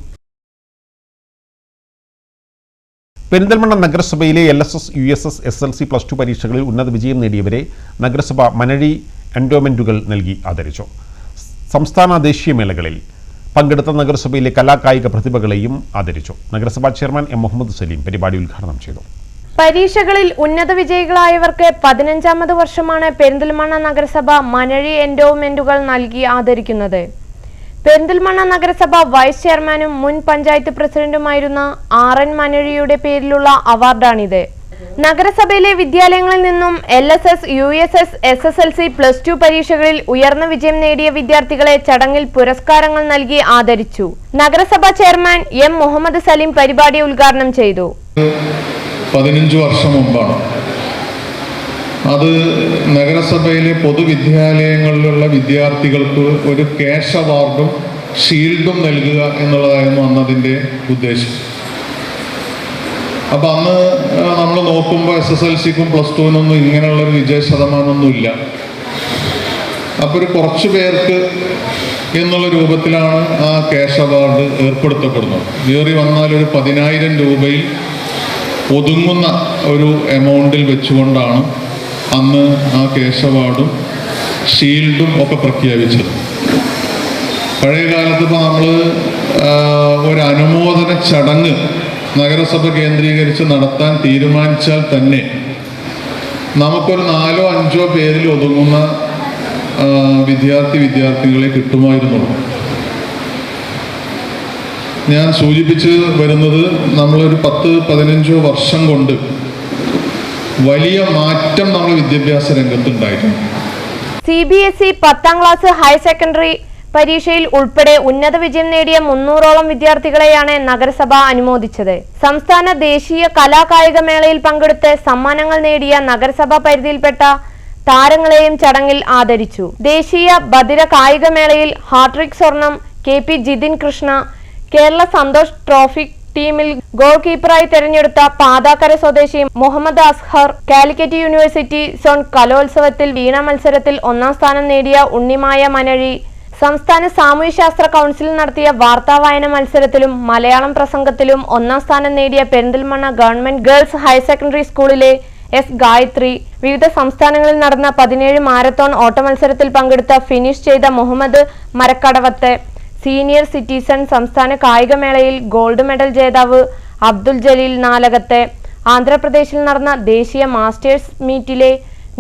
പെരിന്തൽമണ്ണ നഗരസഭയിലെ LSS, USS, SLC +2 പരീക്ഷകളിൽ ഉന്നത വിജയം നേടിയവരെ നഗരസഭ മനഴി എൻഡോമെന്റുകൾ നൽകി ആദരിച്ചു. സംസ്ഥാന ദേശീയ മേളകളിൽ പങ്കെടുത്ത നഗരസഭയിലെ കലാകായിക പ്രതിഭകളെയും ആദരിച്ചു. നഗരസഭാ ചെയർമാൻ M. മുഹമ്മദ് സലീം പരിപാടി ഉദ്ഘാടനം ചെയ്തു. പരീക്ഷകളിൽ ഉന്നത വിജയികളായവർക്ക് 15ാമത് വർഷമാണ് പെരിന്തൽമണ്ണ നഗരസഭ മനഴി എൻഡോമെന്റുകൾ നൽകി ആദരിക്കുന്നത്. പെരിന്തൽമണ്ണ നഗരസഭ വൈസ് ചെയർമാനും മുൻ പഞ്ചായത്ത് പ്രസിഡന്റുമായിരുന്ന RN മനഴിയുടെ പേരിലുള്ള അവാർഡാണിത്. നഗരസഭയിലെ വിദ്യാലയങ്ങളിൽ നിന്നും LSS, USS, SSLC +2 പരീക്ഷകളിൽ ഉയർന്ന വിജയം നേടിയ വിദ്യാർത്ഥികളെ ചടങ്ങിൽ പുരസ്കാരങ്ങൾ നൽകി ആദരിച്ചു. നഗരസഭാ ചെയർമാൻ M. മുഹമ്മദ് സലീം പരിപാടി ഉദ്ഘാടനം ചെയ്തു. 15 വർഷം മുമ്പാണ് അത് നഗരസഭയിലെ പൊതുവിദ്യാലയങ്ങളിലുള്ള വിദ്യാർത്ഥികൾക്ക് ഒരു ക്യാഷ് അവാർഡും ഷീൽഡും നൽകുക എന്നുള്ളതായിരുന്നു അന്നതിൻ്റെ ഉദ്ദേശം. അപ്പം അന്ന് നമ്മൾ നോക്കുമ്പോൾ SSLCക്കും +2-നൊന്നും ഇങ്ങനെയുള്ളൊരു വിജയ ശതമാനമൊന്നുമില്ല. അപ്പോൾ ഒരു കുറച്ച് പേർക്ക് എന്നുള്ള രൂപത്തിലാണ് ആ ക്യാഷ് അവാർഡ് ഏർപ്പെടുത്തപ്പെടുന്നത്. ഏറി വന്നാൽ ഒരു 10,000 രൂപയിൽ ഒതുങ്ങുന്ന ഒരു എമൗണ്ടിൽ വെച്ചുകൊണ്ടാണ് അന്ന് ആ ക്യാഷ് അവാർഡും ഷീൽഡും ഒക്കെ പ്രഖ്യാപിച്ചത്. പഴയ കാലത്ത് ഇപ്പോൾ നമ്മൾ ഒരു അനുമോദന ചടങ്ങ് നഗരസഭ കേന്ദ്രീകരിച്ച് നടത്താൻ തീരുമാനിച്ചാൽ തന്നെ നമുക്കൊരു 4-5 പേരിൽ ഒതുങ്ങുന്ന വിദ്യാർത്ഥികളെ കിട്ടുമായിരുന്നുള്ളൂ. ഞാൻ സൂചിപ്പിച്ച് വരുന്നത് നമ്മളൊരു 10-15 വർഷം കൊണ്ട് വലിയ മാറ്റം നമ്മൾ വിദ്യാഭ്യാസ രംഗത്തുണ്ടായിട്ടുണ്ട്. CBSE 10ാം ക്ലാസ് ഹയർ സെക്കൻഡറി പരീക്ഷയിൽ ഉൾപ്പെടെ ഉന്നത വിജയം നേടിയ 300ഓളം വിദ്യാർത്ഥികളെയാണ് നഗരസഭ അനുമോദിച്ചത്. സംസ്ഥാന ദേശീയ കലാകായിക മേളയിൽ പങ്കെടുത്ത് സമ്മാനങ്ങൾ നേടിയ നഗരസഭാ പരിധിയിൽപ്പെട്ട താരങ്ങളെയും ചടങ്ങിൽ ആദരിച്ചു. ദേശീയ ബധിര കായിക മേളയിൽ ഹാട്രിക് സ്വർണം KP ജിതിൻ കൃഷ്ണ, കേരള സന്തോഷ് ട്രോഫി ടീമിൽ ഗോൾ കീപ്പറായി തെരഞ്ഞെടുത്ത പാതാക്കര സ്വദേശി മുഹമ്മദ് അസ്ഹർ, കാലിക്കറ്റ് യൂണിവേഴ്സിറ്റി സോൺ കലോത്സവത്തിൽ വീണ മത്സരത്തിൽ 1ാം സ്ഥാനം നേടിയ ഉണ്ണിമായ മനഴി, സംസ്ഥാന സാമൂഹ്യശാസ്ത്ര കൗൺസിൽ നടത്തിയ വാർത്താ വായന മത്സരത്തിലും മലയാളം പ്രസംഗത്തിലും 1ാം സ്ഥാനം നേടിയ Perinthalmanna government girls higher secondary സ്കൂളിലെ S. ഗായത്രി, വിവിധ സംസ്ഥാനങ്ങളിൽ നടന്ന 17 മാരത്തോൺ ഓട്ട മത്സരത്തിൽ പങ്കെടുത്ത ഫിനിഷ് ചെയ്ത മുഹമ്മദ് മരക്കടവത്ത്, സീനിയർ സിറ്റിസൺ സംസ്ഥാന കായികമേളയിൽ ഗോൾഡ് മെഡൽ ജേതാവ് അബ്ദുൽ ജലീൽ നാലകത്തെ, ആന്ധ്രാപ്രദേശിൽ നടന്ന ദേശീയ മാസ്റ്റേഴ്സ് മീറ്റിലെ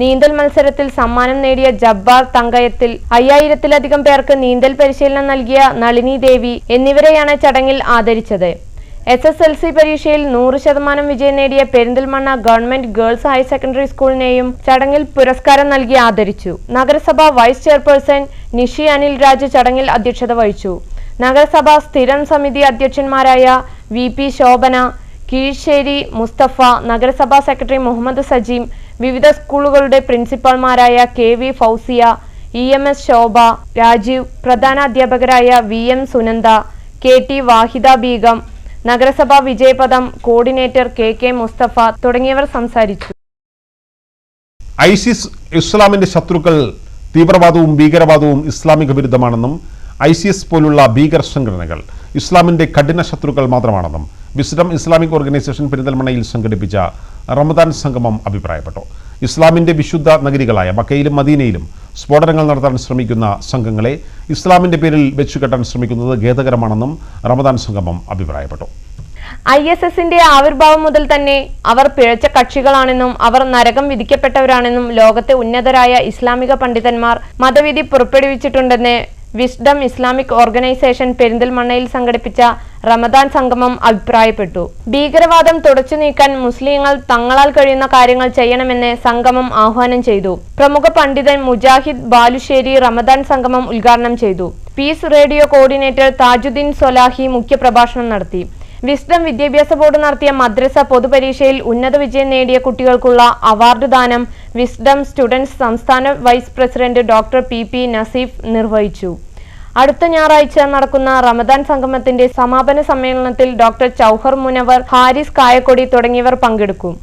നീന്തൽ മത്സരത്തിൽ സമ്മാനം നേടിയ ജബ്ബാർ തങ്കയത്തിൽ, 5000-ലധികം പേർക്ക് നീന്തൽ പരിശീലനം നൽകിയ നളിനി ദേവി എന്നിവരെയാണ് ചടങ്ങിൽ ആദരിച്ചത്. SSLC പരീക്ഷയിൽ 100% വിജയം നേടിയ Perinthalmanna government girls higher secondary സ്കൂളിനെയും ചടങ്ങിൽ പുരസ്കാരം നൽകി ആദരിച്ചു. നഗരസഭ വൈസ് ചെയർപേഴ്സൺ നിഷി അനിൽ രാജ് ചടങ്ങിൽ അധ്യക്ഷത വഹിച്ചു. നഗരസഭ സ്ഥിരം സമിതി അധ്യക്ഷന്മാരായ VP ശോഭന, കീഴ്ശ്ശേരി മുസ്തഫ, നഗരസഭാ സെക്രട്ടറി മുഹമ്മദ് സജീം, വിവിധ സ്കൂളുകളുടെ പ്രിൻസിപ്പൽമാരായ KV ഫൗസിയ, EMS ശോഭ, രാജീവ്, പ്രധാന അധ്യാപകരായ VM സുനന്ദ, KT വാഹിദ ബീഗം, നഗരസഭാ വിജയപദം കോർഡിനേറ്റർ KK മുസ്തഫ തുടങ്ങിയവർ സംസാരിച്ചു. ISIS ഇസ്ലാമിന്റെ ശത്രുക്കൾ തീവ്രവാദവും ഭീകരവാദവും ഇസ്ലാമിക വിരുദ്ധമാണെന്നും ISIS പോലുള്ള ഭീകര സംഘടനകൾ ഇസ്ലാമിന്റെ കഠിന ശത്രുക്കൾ മാത്രമാണെന്നും വിസ്ഡം ഇസ്ലാമിക് ഓർഗനൈസേഷൻ പെരിന്തൽമണ്ണയിൽ സംഘടിപ്പിച്ച റമദാൻ സംഗമം അഭിപ്രായപ്പെട്ടു. ഇസ്ലാമിന്റെ വിശുദ്ധ നഗരികളായ മക്കയിലും മദീനയിലും സ്ഫോടനങ്ങൾ നടത്താൻ ശ്രമിക്കുന്ന സംഘങ്ങളെ ഇസ്ലാമിന്റെ പേരിൽ വെച്ചുകെട്ടാൻ ശ്രമിക്കുന്നത് ഖേദകരമാണെന്നും റമദാൻ സംഗമം അഭിപ്രായപ്പെട്ടു. ISSന്റെ ആവിർഭാവം മുതൽ തന്നെ അവർ പിഴച്ച കക്ഷികളാണെന്നും അവർ നരകം വിധിക്കപ്പെട്ടവരാണെന്നും ലോകത്തെ ഉന്നതരായ ഇസ്ലാമിക പണ്ഡിതന്മാർ മതവിധി പുറപ്പെടുവിച്ചിട്ടുണ്ടെന്ന് വിസ്ഡം ഇസ്ലാമിക് ഓർഗനൈസേഷൻ പെരിന്തൽമണ്ണയിൽ സംഘടിപ്പിച്ച റമദാൻ സംഗമം അഭിപ്രായപ്പെട്ടു. ഭീകരവാദം തുടച്ചു നീക്കാൻ മുസ്ലിങ്ങൾ തങ്ങളാൽ കഴിയുന്ന കാര്യങ്ങൾ ചെയ്യണമെന്ന് സംഗമം ആഹ്വാനം ചെയ്തു. പ്രമുഖ പണ്ഡിതൻ മുജാഹിദ് ബാലുശ്ശേരി റമദാൻ സംഗമം ഉദ്ഘാടനം ചെയ്തു. Peace radio coordinator Thajudheen Solahi മുഖ്യപ്രഭാഷണം നടത്തി. വിസ്ഡം വിദ്യാഭ്യാസ ബോർഡ് നടത്തിയ മദ്രസ പൊതുപരീക്ഷയിൽ ഉന്നത വിജയം നേടിയ കുട്ടികൾക്കുള്ള അവാർഡ് ദാനം വിസ്ഡം സ്റ്റുഡൻസ് സംസ്ഥാന vice president doctor PP Naseef നിർവഹിച്ചു. അടുത്ത ഞായറാഴ്ച നടക്കുന്ന റമദാൻ സംഗമത്തിന്റെ സമാപന സമ്മേളനത്തിൽ ഡോക്ടർ ചൗഹർ മുനവർ, ഹാരിസ് കായക്കൊടി തുടങ്ങിയവർ പങ്കെടുക്കും.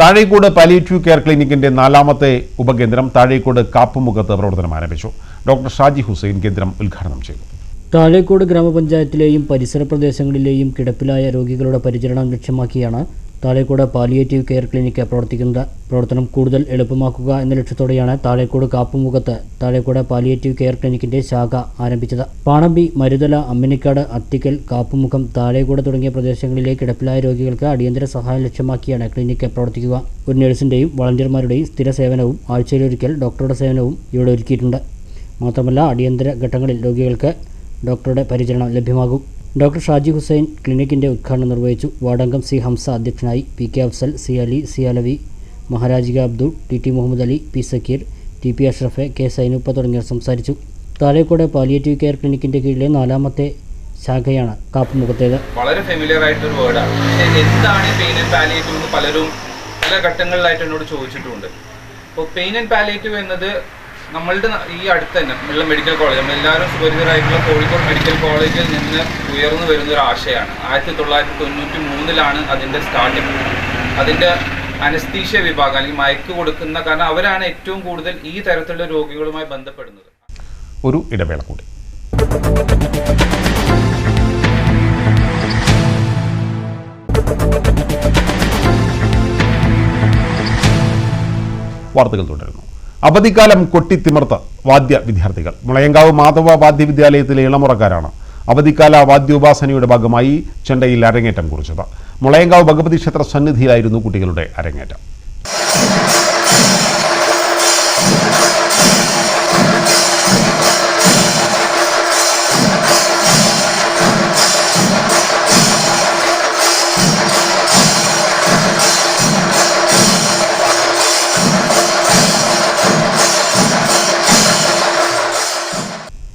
താഴേക്കോട് പാലിയേറ്റീവ് കെയർ ക്ലിനിക്കിന്റെ 4ാമത്തെ ഉപകേന്ദ്രം താഴേക്കോട് കാപ്പുമുഖത്ത് പ്രവർത്തനം ആരംഭിച്ചു. ഡോക്ടർ ഷാജി ഹുസൈൻ കേന്ദ്രം ഉദ്ഘാടനം ചെയ്തു. താഴേക്കോട് ഗ്രാമപഞ്ചായത്തിലെയും പരിസര പ്രദേശങ്ങളിലെയും കിടപ്പിലായ രോഗികളുടെ പരിചരണം ലക്ഷ്യമാക്കിയാണ് താഴേക്കോട് പാലിയേറ്റീവ് കെയർ ക്ലിനിക്ക് പ്രവർത്തിക്കുന്നത്. പ്രവർത്തനം കൂടുതൽ എളുപ്പമാക്കുക എന്ന ലക്ഷ്യത്തോടെയാണ് താഴേക്കോട് കാപ്പുമുഖത്ത് താഴേക്കോട് പാലിയേറ്റീവ് കെയർ ക്ലിനിക്കിന്റെ ശാഖ ആരംഭിച്ചത്. പാണമ്പി, മരുതല, അമ്മിനിക്കാട്, അത്തിക്കൽ, കാപ്പുമുഖം, താഴേക്കോട് തുടങ്ങിയ പ്രദേശങ്ങളിലെ കിടപ്പിലായ രോഗികൾക്ക് അടിയന്തര സഹായം ലക്ഷ്യമാക്കിയാണ് ക്ലിനിക്ക് പ്രവർത്തിക്കുക. ഒരു നഴ്സിന്റെയും വളണ്ടിയർമാരുടെയും സ്ഥിര സേവനവും ആഴ്ചയിലൊരിക്കൽ ഡോക്ടറുടെ സേവനവും ഇവിടെ ഒരുക്കിയിട്ടുണ്ട്. മാത്രമല്ല, അടിയന്തര ഘട്ടങ്ങളിൽ രോഗികൾക്ക് ഡോക്ടറുടെ പരിചരണം ലഭ്യമാകും. ഡോക്ടർ ഷാജി ഹുസൈൻ ക്ലിനിക്കിന്റെ ഉദ്ഘാടനം നിർവഹിച്ചു. വാർഡംഗം സി ഹംസ അധ്യക്ഷനായി. PK Afsal, C Ali, C Alavi, മഹാരാജിക Abdul, TT Muhammad Ali, P Sakkeer, TP Ashraf, K Sainuppa തുടങ്ങിയവർ സംസാരിച്ചു. താഴേക്കോട് പാലിയേറ്റീവ് കെയർ ക്ലിനിക്കിന്റെ കീഴിലെ 4ാമത്തെ ശാഖയാണ് കാപ്പുമുഖത്തേത്. വളരെ ഫെമിലിയർ ആയിട്ടൊരു വേർഡാണ്. എന്താണ് പെയിൻ ആൻഡ് പാലിയേറ്റീവ് എന്ന് പലരും പല ഘട്ടങ്ങളിലായിട്ട് എന്നോട് ചോദിച്ചിട്ടുമുണ്ട്. അപ്പോൾ പെയിൻ ആൻഡ് പാലിയേറ്റീവ് എന്നത് നമ്മളുടെ ഈ അടുത്ത് തന്നെ ഉള്ള മെഡിക്കൽ കോളേജ്, നമ്മളെല്ലാവരും സുപരിചിതരായിട്ടുള്ള കോഴിക്കോട് മെഡിക്കൽ കോളേജിൽ നിന്ന് ഉയർന്നു വരുന്നൊരു ആശയമാണ്. 1993 അതിൻ്റെ സ്റ്റാർട്ടിങ്. അതിൻ്റെ അനസ്തീഷ്യ വിഭാഗം അല്ലെങ്കിൽ മയക്ക് കൊടുക്കുന്ന, കാരണം അവരാണ് ഏറ്റവും കൂടുതൽ ഈ തരത്തിലുള്ള രോഗികളുമായി ബന്ധപ്പെടുന്നത്. ഒരു ഇടവേള കൂടി. വാർത്തകൾ തുടരുന്നു. അവധിക്കാലം കൊട്ടിത്തിമിർത്ത വാദ്യ വിദ്യാർത്ഥികൾ. മുളയങ്കാവ് മാധവ വാദ്യ വിദ്യാലയത്തിലെ ഇളമുറക്കാരാണ് അവധിക്കാല വാദ്യോപാസനയുടെ ഭാഗമായി ചെണ്ടയിൽ അരങ്ങേറ്റം കുറിച്ചത്. മുളയങ്കാവ് ഭഗവതി ക്ഷേത്ര സന്നിധിയിലായിരുന്നു കുട്ടികളുടെ അരങ്ങേറ്റം.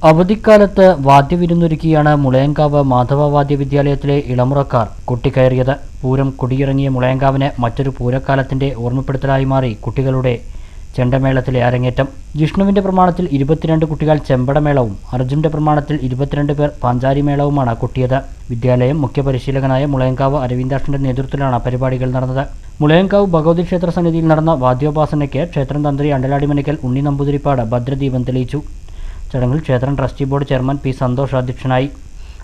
അവധിക്കാലത്ത് വാദ്യവിരുന്നൊരുക്കിയാണ് മുളയങ്കാവ് മാധവ വാദ്യ വിദ്യാലയത്തിലെ ഇളമുറക്കാർ കൊട്ടിക്കയറിയത്. പൂരം കൊടിയിറങ്ങിയ മുളയങ്കാവിന് മറ്റൊരു പൂരക്കാലത്തിന്റെ ഓർമ്മപ്പെടുത്തലായി മാറി കുട്ടികളുടെ ചെണ്ടമേളത്തിലെ അരങ്ങേറ്റം. ജിഷ്ണുവിന്റെ പ്രമാണത്തിൽ 22 കുട്ടികൾ ചെമ്പടമേളവും അർജുന്റെ പ്രമാണത്തിൽ 22 പേർ പാഞ്ചാരി മേളവുമാണ് കൊട്ടിയത്. വിദ്യാലയം മുഖ്യ പരിശീലകനായ മുളയങ്കാവ് അരവിന്ദാക്ഷന്റെ നേതൃത്വത്തിലാണ് പരിപാടികൾ നടന്നത്. മുളയങ്കാവ് ഭഗവതി ക്ഷേത്ര സന്നിധിയിൽ നടന്ന വാദ്യോപാസനയ്ക്ക് ക്ഷേത്രം തന്ത്രി അണ്ടലാടിമനക്കൽ ഉണ്ണി നമ്പൂതിരിപ്പാട് ഭദ്രദീപം തെളിയിച്ചു. ചടങ്ങിൽ ക്ഷേത്രം trustee board chairman P Santhosh അധ്യക്ഷനായി.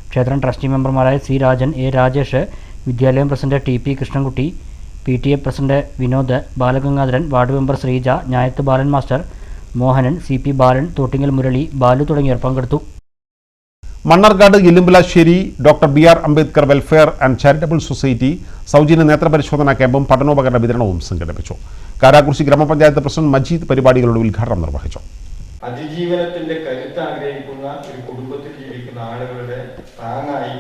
ക്ഷേത്രം ട്രസ്റ്റി മെമ്പർമാരായ C രാജൻ, A രാജേഷ്, വിദ്യാലയം president TP Krishnankutty, PTA president Vinod, Balagangadharan, ward member Sreeja, ഞായത്ത് ബാലൻ മാസ്റ്റർ, മോഹനൻ, CP ബാലൻ, തോട്ടിങ്ങൽ മുരളി, ബാലു തുടങ്ങിയവർ പങ്കെടുത്തു. Mannarkkad Ilumbalassery doctor BR Ambedkar welfare and charitable society സൗജന്യ നേത്രപരിശോധനാ ക്യാമ്പും പഠനോപകരണ വിതരണവും സംഘടിപ്പിച്ചു. കാരാകുറിശി ഗ്രാമപഞ്ചായത്ത് പ്രസിഡന്റ് മജീദ് പരിപാടികളുടെ ഉദ്ഘാടനം നിർവഹിച്ചു. അതിജീവനത്തിന്റെ കരുത്ത് ആഗ്രഹിക്കുന്ന ഒരു കുടുംബത്തിൽ ജീവിക്കുന്ന ആളുകളുടെ താങ്ങായി,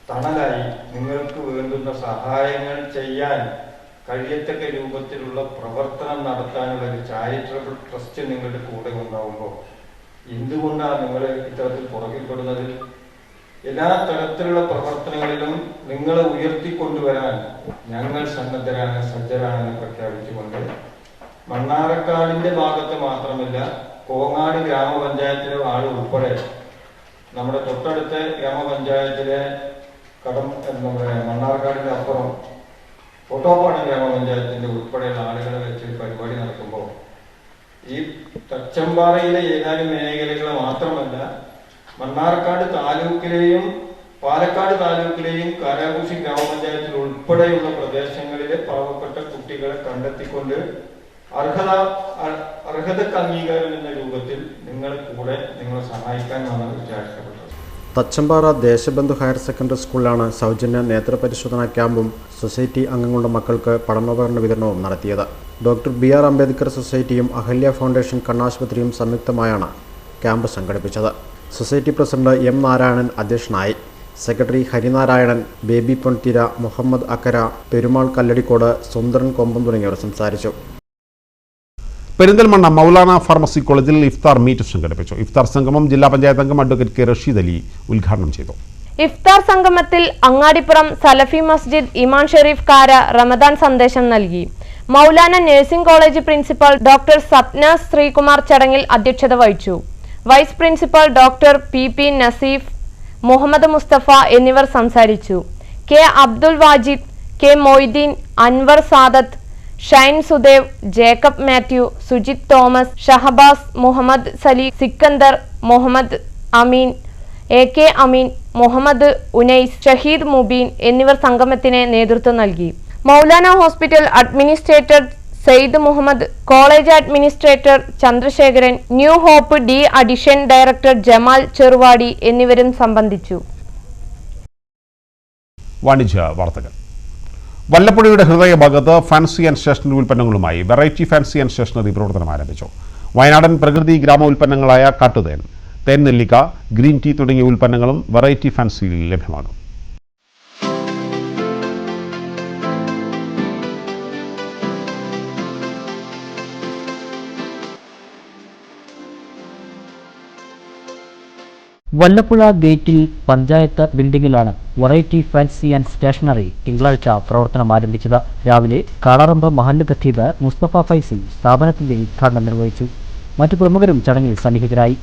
തണലായി, നിങ്ങൾക്ക് വേണ്ടുന്ന സഹായങ്ങൾ ചെയ്യാൻ കഴിയത്തക്ക രൂപത്തിലുള്ള പ്രവർത്തനം നടത്താനുള്ള ഒരു ചാരിറ്റബിൾ ട്രസ്റ്റ് നിങ്ങളുടെ കൂടെ ഉണ്ടാവുമ്പോൾ എന്തുകൊണ്ടാണ് നിങ്ങൾ ഇത്തരത്തിൽ പുറകിൽപ്പെടുന്നത്? എല്ലാ തരത്തിലുള്ള പ്രവർത്തനങ്ങളിലും നിങ്ങളെ ഉയർത്തിക്കൊണ്ടുവരാൻ ഞങ്ങൾ സന്നദ്ധരാണ്, സജ്ജരാണെന്ന് പ്രഖ്യാപിച്ചുകൊണ്ട് മണ്ണാർക്കാടിന്റെ ഭാഗത്ത് മാത്രമല്ല, കോങ്ങാട് ഗ്രാമപഞ്ചായത്തിലെ ആൾ ഉൾപ്പെടെ നമ്മുടെ തൊട്ടടുത്ത ഗ്രാമപഞ്ചായത്തിലെ നമ്മുടെ മണ്ണാർക്കാടിന്റെ അപ്പുറം കോട്ടോപ്പാട് ഗ്രാമപഞ്ചായത്തിന്റെ ഉൾപ്പെടെയുള്ള ആളുകളെ വെച്ച് പരിപാടി നടക്കുമ്പോൾ ഈ തച്ചമ്പാറയിലെ ഏതാനും മേഖലകൾ മാത്രമല്ല, മണ്ണാർക്കാട് താലൂക്കിലെയും പാലക്കാട് താലൂക്കിലെയും കാരാകുറിശി ഗ്രാമപഞ്ചായത്തിൽ ഉൾപ്പെടെയുള്ള പ്രദേശങ്ങളിലെ പാവപ്പെട്ട കുട്ടികളെ കണ്ടെത്തിക്കൊണ്ട് അർഹതക്ക് അംഗീകാരം എന്ന രൂപത്തിൽ നിങ്ങളെ സഹായിക്കാനാണ് വിചാരിക്കപ്പെട്ടത്. തച്ചമ്പാറ ദേശബന്ധു ഹയർ സെക്കൻഡറി സ്കൂളിലാണ് സൗജന്യ നേത്രപരിശോധനാ ക്യാമ്പും സൊസൈറ്റി അംഗങ്ങളുടെ മക്കൾക്ക് പഠനോപകരണ വിതരണവും നടത്തിയത്. ഡോക്ടർ BR അംബേദ്കർ സൊസൈറ്റിയും അഹല്യ ഫൗണ്ടേഷൻ കണ്ണാശുപത്രിയും സംയുക്തമായാണ് ക്യാമ്പ് സംഘടിപ്പിച്ചത്. സൊസൈറ്റി പ്രസിഡന്റ് M നാരായണൻ അധ്യക്ഷനായി. സെക്രട്ടറി ഹരിനാരായണൻ, ബേബി പൊൻതിര, മുഹമ്മദ് അക്കര, പെരുമാൾ കല്ലടിക്കോട്, സുന്ദരൻ കൊമ്പം തുടങ്ങിയവർ സംസാരിച്ചു. പെരിന്തൽമണ്ണ മൗലാന ഫാർമസി കോളേജിൽ ഇഫ്താർ മീറ്റ് സംഘടിപ്പിച്ചു. ഇഫ്താർ സംഗമം ജില്ലാ പഞ്ചായത്ത് അംഗം അഡ്വക്കേറ്റ് K റഷീദ് അലി ഉദ്ഘാടനം ചെയ്തു. ഇഫ്താർ സംഗമത്തിൽ അങ്ങാടിപ്പുറം സലഫി മസ്ജിദ് ഇമാം ഷെരീഫ് കാര റമദാൻ സന്ദേശം നൽകി. Maulana nursing college principal doctor Sathnas Sreekumar ചടങ്ങിൽ അധ്യക്ഷത വഹിച്ചു. Vice principal doctor P Naseef, Muhammad Musthafa എന്നിവർ സംസാരിച്ചു. K Abdul Wajid, K Moideen, Anwar Sadath, Shine Sudev, Jacob Mathew, Sujith Thomas, Shahbaz, Muhammad Saleem, Sikandar, Muhammad Ameen, AK Ameen, Muhammad Unais, Shaheed Mubeen എന്നിവർ സംഗമത്തിന് നേതൃത്വം നൽകി. Maulana hospital administrator Syed Muhammad, college administrator Chandrasekharan, new hope de addiction director Jamal Cheruvadi എന്നിവരും സംബന്ധിച്ചു. വാണിജ്യ വാർത്തകൾ. വല്ലപ്പുഴയുടെ ഹൃദയഭാഗത്ത് ഫാൻസി ആൻഡ് സ്റ്റേഷനറി ഉൽപ്പന്നങ്ങളുമായി വെറൈറ്റി ഫാൻസി ആൻഡ് സ്റ്റേഷനറി പ്രവർത്തനം ആരംഭിച്ചു. വയനാടൻ പ്രകൃതി ഗ്രാമ ഉൽപ്പന്നങ്ങളായ കാട്ടുതേൻ, തേൻ നെല്ലിക്ക, ഗ്രീൻ ടീ തുടങ്ങിയ ഉൽപ്പന്നങ്ങളും വെറൈറ്റി ഫാൻസിയിൽ ലഭ്യമാകും. വല്ലപ്പുഴ ഗേറ്റിൽ പഞ്ചായത്ത് ബിൽഡിംഗിലാണ് വെറൈറ്റി ഫാൻസി ആൻഡ് സ്റ്റേഷനറി തിങ്കളാഴ്ച പ്രവർത്തനം ആരംഭിച്ചത്. രാവിലെ കാളറമ്പ് മഹല്ല് ഖത്തീബ് മുസ്തഫ ഫൈസി സ്ഥാപനത്തിന്റെ ഉദ്ഘാടനം നിർവഹിച്ചു. മറ്റു പ്രമുഖരും ചടങ്ങിൽ സന്നിഹിതരായി.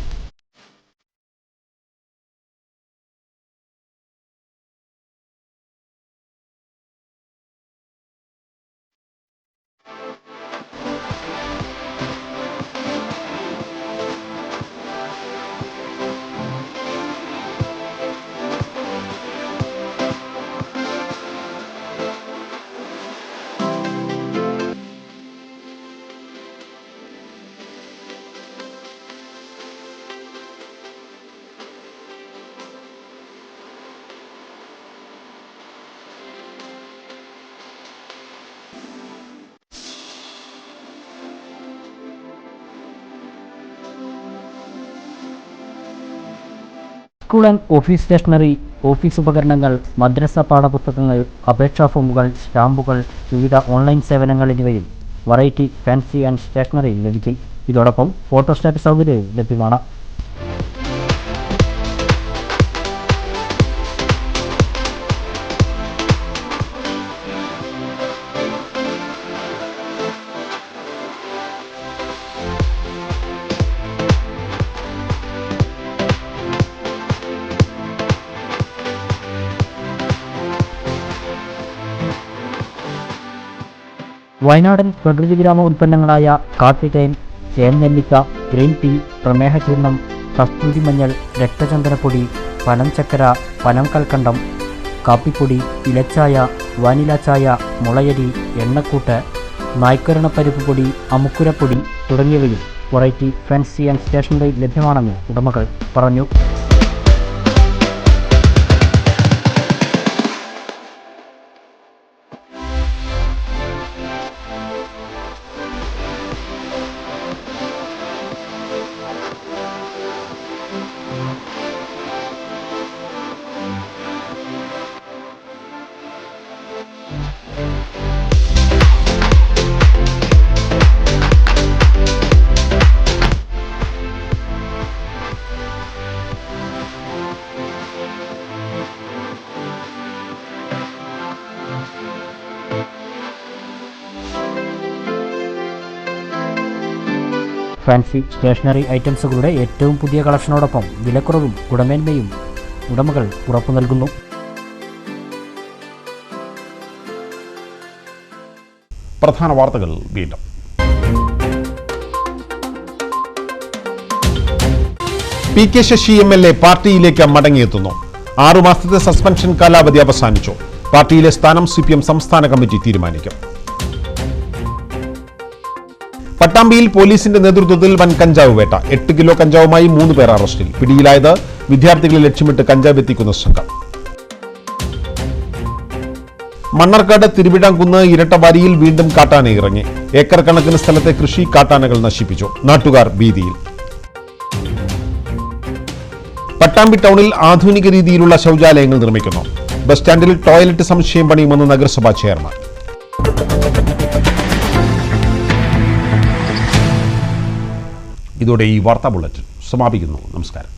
School and office stationery, office ഉപകരണങ്ങൾ, മദ്രസ പാഠപുസ്തകങ്ങൾ, അപേക്ഷാ ഫോമുകൾ, സ്റ്റാമ്പുകൾ, വിവിധ ഓൺലൈൻ സേവനങ്ങൾ എന്നിവയും വെറൈറ്റി ഫാൻസി ആൻഡ് സ്റ്റേഷനറി ലഭിക്കും. ഇതോടൊപ്പം ഫോട്ടോസ്റ്റാറ്റ് സൗകര്യവും ലഭ്യമാണ്. വയനാടൻ പ്രകൃതി ഗ്രാമ ഉൽപ്പന്നങ്ങളായ കാട്ടുതേൻ, തേൻ നെല്ലിക്ക, ഗ്രീൻ ടീ, പ്രമേഹചൂർണം, കസ്തൂരി മഞ്ഞൾ, രക്തചന്ദനപ്പൊടി, പനം ചക്കര, പനം കൽക്കണ്ടം, കാപ്പിപ്പൊടി, ഇലച്ചായ, വാനില ചായ, മുളയരി, എണ്ണക്കൂട്ട്, നായ്ക്കരണപ്പരിപ്പ് പൊടി, അമുക്കുരപ്പൊടി തുടങ്ങിയവയും വെറൈറ്റി ഫാൻസി ആൻഡ് സ്റ്റേഷനറി ലഭ്യമാണെന്ന് ഉടമകൾ പറഞ്ഞു. ഫാൻസി സ്റ്റേഷനറി ഐറ്റംസുകളുടെ ഏറ്റവും പുതിയ കളക്ഷനോടൊപ്പം വിലക്കുറവും ഗുണമേന്മയും ഉടമകൾ ഉറപ്പു നൽകുന്നു. പ്രധാന വാർത്തകൾ വീണ്ടും. പി.കെ. ശശി MLA പാർട്ടിയിലേക്ക് മടങ്ങിയെത്തുന്നു. 6 മാസത്തെ സസ്പെൻഷൻ കാലാവധി അവസാനിച്ചു. പാർട്ടിയിലെ സ്ഥാനം CPM സംസ്ഥാന കമ്മിറ്റി തീരുമാനിക്കും. പട്ടാമ്പിയിൽ പോലീസിന്റെ നേതൃത്വത്തിൽ വൻ കഞ്ചാവ് വേട്ട. 8 കിലോ കഞ്ചാവുമായി 3 പേർ അറസ്റ്റിൽ. പിടിയിലായത് വിദ്യാർത്ഥികളെ ലക്ഷ്യമിട്ട് കഞ്ചാവ് എത്തിക്കുന്ന സംഘം. മണ്ണർക്കാട് തിരുവിഴാംകുന്ന് ഇരട്ടവാരിയിൽ വീണ്ടും കാട്ടാന ഇറങ്ങി. ഏക്കർ കണക്കിന് സ്ഥലത്തെ കൃഷി കാട്ടാനകൾ നശിപ്പിച്ചു. നാട്ടുകാർ ഭീതിയിൽ. പട്ടാമ്പി ടൗണിൽ ആധുനിക രീതിയിലുള്ള ശൗചാലയങ്ങൾ നിർമ്മിക്കുന്നു. ബസ് സ്റ്റാൻഡിൽ ടോയ്ലറ്റ് സമുച്ചയം പണിയുമെന്ന് നഗരസഭാ ചെയർമാൻ. ഇതോടെ ഈ വാർത്താ ബുള്ളറ്റിൻ സമാപിക്കുന്നു. നമസ്കാരം.